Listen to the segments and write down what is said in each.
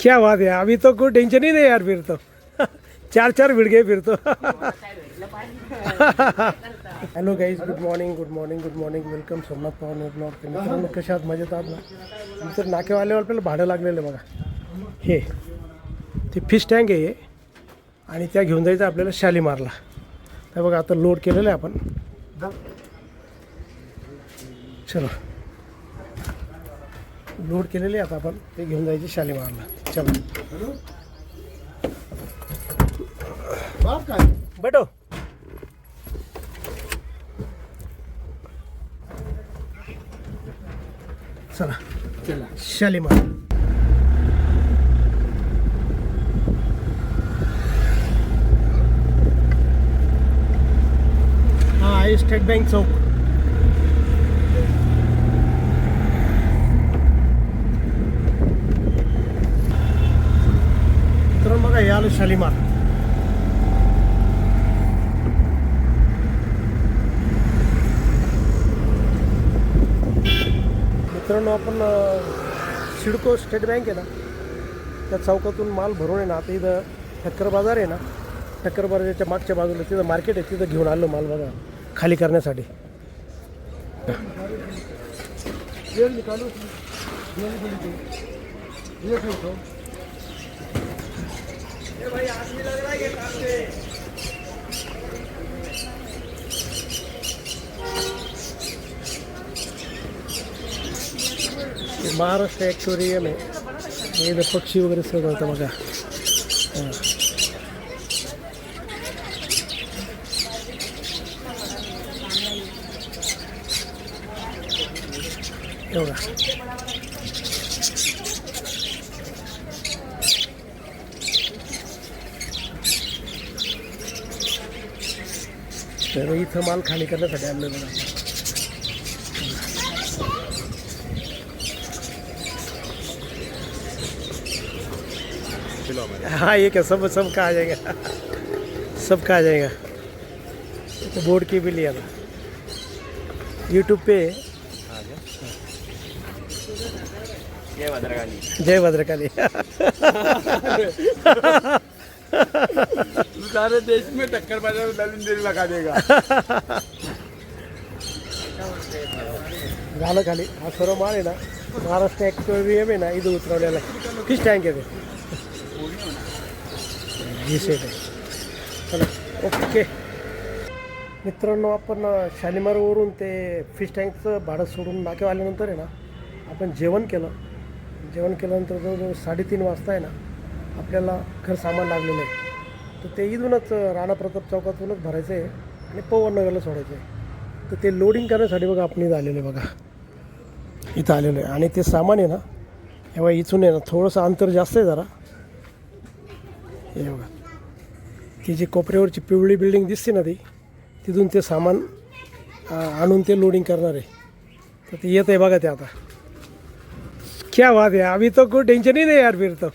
क्या बात है, अभी तो कोई टेंशन ही नहीं यार, फिर तो चार चार भिड़ गए फिर तो। Hello guys, good morning good morning good morning. Welcome Somnath Pawan blog. मित्रांनो कशा आहात, मजेत आहात ना? तर नाकेवाल्यावर आपल्याला भाडं लागलेलं आहे बघा. हे ते फिश टँक आहे हे, आणि त्या घेऊन जायचं आपल्याला शालीमारला. तर बघा आता लोड केलेलं आहे आपण. चलो लोड केलेले आता आपण ते घेऊन जायचे शालीमारला. चलो बैठो. चला चला शालीमार. हा आहे स्टेट बँक चौक. तर बघा हे आलं शालीमार. मित्रांनो आपण सिडको स्टेट बँक आहे ना, त्या चौकातून माल भरून आहे ना, आता इथं ठक्कर बाजार आहे ना, ठक्कर बाजाराच्या मागच्या बाजूला तिथं मार्केट आहे, तिथं घेऊन आलो माल बघा खाली करण्यासाठी. महाराष्ट्र ॲक्वेरियम आहे, इथं पक्षी वगैरे सगळं होतं बघा. एवढा तर इथं माल खाली करण्यासाठी आणलं बघा. हाँ ये क्या, सब सब का आ जाएगा, सब का आ जाएगा. तो बोर्ड की भी लिया था यूट्यूब पे. जय भद्रकाली, जय भद्रकाली. सारे देश में टक्कर बाजार डालून लगा देगा. झालं खाली. हा सर्व माल आहे ना, महाराष्ट्र ॲक्वेरियम आहे ना, इथं उतरवलेला आहे. फिश टँक आहे ते, ही सेट आहे. चला ओके मित्रांनो, आपण शालीमारवरून ते फिश टँकचं भाडं सोडून नाक्यावर आल्यानंतर आहे ना, आपण जेवण केलं. जेवण केल्यानंतर जवळजवळ 3:30 वाजता आहे ना, आपल्याला घर सामान लागलेलं आहे. तर ते इथूनच राणा प्रताप चौकातूनच भरायचं आहे आणि पवननगरला सोडायचं आहे. तर ते लोडिंग करण्यासाठी बघा आपण इथं आलेलं आहे बघा, इथं आलेलं आहे. आणि ते सामान आहे ना, तेव्हा इथून आहे ना थोडंसं अंतर जास्त आहे जरा. हे बघा ती जी कोपऱ्यावरची पिवळी बिल्डिंग दिसते ना, ती तिथून ते सामान आणून ते लोडिंग करणार आहे. तर ते येत आहे बघा ते आता. क्या बात है, अभी तो कोई टेंशन ही नहीं यार, फिर तो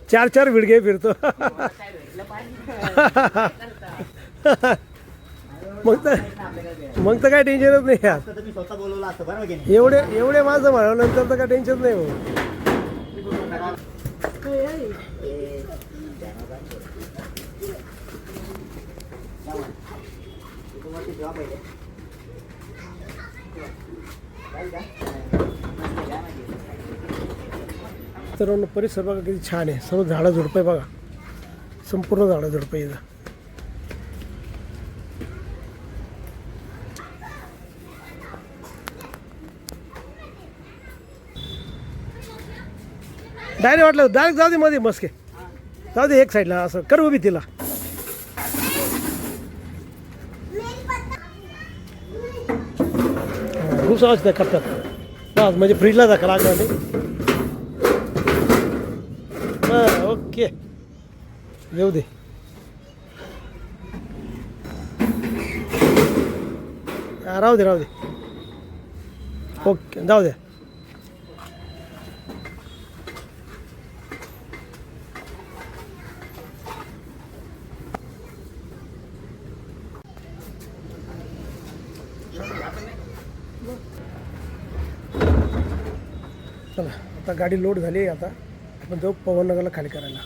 चार चार भिड़ गए फिर तो. मग तर काय टेन्शनच नाही यार. एवढे माणसं म्हणल्यानंतर तर काय टेन्शन नाही हो. तर परिसर बघा किती छान आहे. सर्व झाडं झुडपं आहे बघा, संपूर्ण झाडं झुडपं इथं. डायरेक्ट वाटलं डायरेक्ट जाऊ दे मध्ये मस्के, जाऊ दे एक साईडला असं कर उभी तिला. खूप समजतं करतात बस, म्हणजे फ्रीजला धक्का लागला नाही. ओके येऊ दे. राहू दे राहू दे. ओके जाऊ दे. चला आता गाडी लोड झाली आहे. आता आपण जाऊ पवननगरला खाली करायला.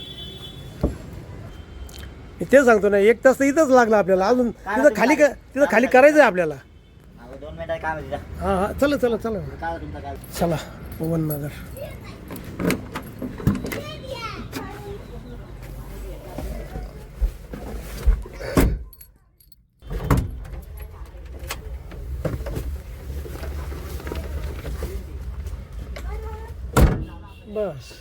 मी ते सांगतो ना, 1 तास तर इथंच लागला आपल्याला. अजून तिथं खाली करायचं आहे आपल्याला. 2 मिनिटात काम आहे तिथं. हां हां, चला चला चला काय तुमचं काय? चला पवननगर. बस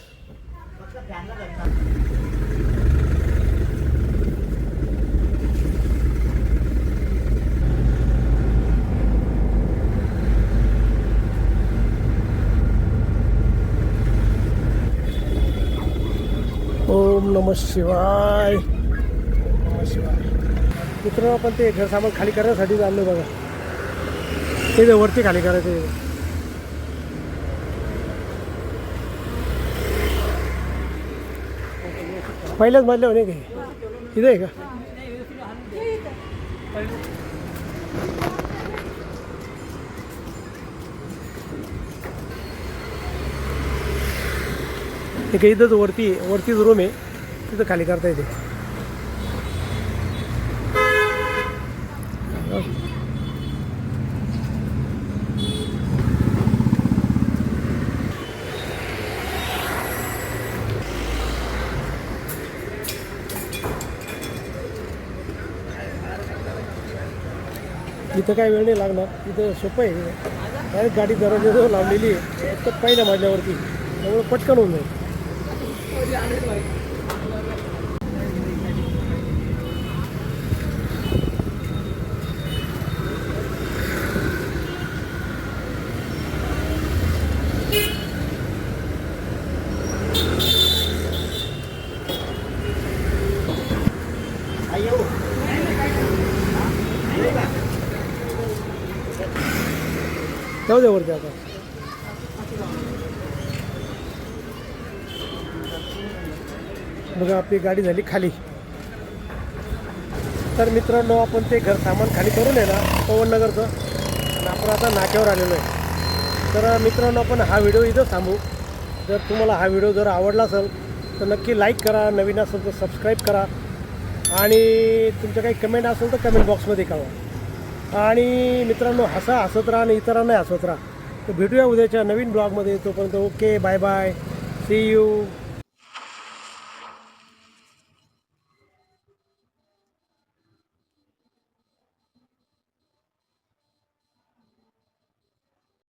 ओम नमः शिवाय. नमः शिवाय. मित्रांनो, आपण ते घर सामान खाली करण्यासाठी चाललो बघा. ते वरती खाली करायचं आहे. पहिल्याच मजल्यावर नाही काही इथे आहे का? ते काही इथंच वरतीच रूम आहे, तिथं खाली करता येते. इथं काय वेळ नाही लागणार, इथं सोपं आहे. डायरेक्ट गाडी दरवाजाजवळ लावलेली आहे, फक्त पहिल्या मजल्यावरती, त्यामुळे पटकन होऊन जाईल. जाऊ द्या वरती आता. बघा आपली गाडी झाली खाली. तर मित्रांनो, आपण ते घर सामान खाली करून आहे ना पवननगरचं, आणि आपण आता नाक्यावर आलेलो आहे. तर मित्रांनो, आपण हा व्हिडिओ इथं थांबू. जर तुम्हाला हा व्हिडिओ जर आवडला असेल तर नक्की लाईक करा, नवीन असेल तर सबस्क्राईब करा, आणि तुमच्या काही कमेंट असेल तर कमेंट बॉक्समध्ये कळवा. आणि मित्रांनो, हसत राहा आणि इतरांनाही हसवत राहा. तर भेटूया उद्याच्या नवीन ब्लॉगमध्ये. तोपर्यंत okay, bye bye, see you.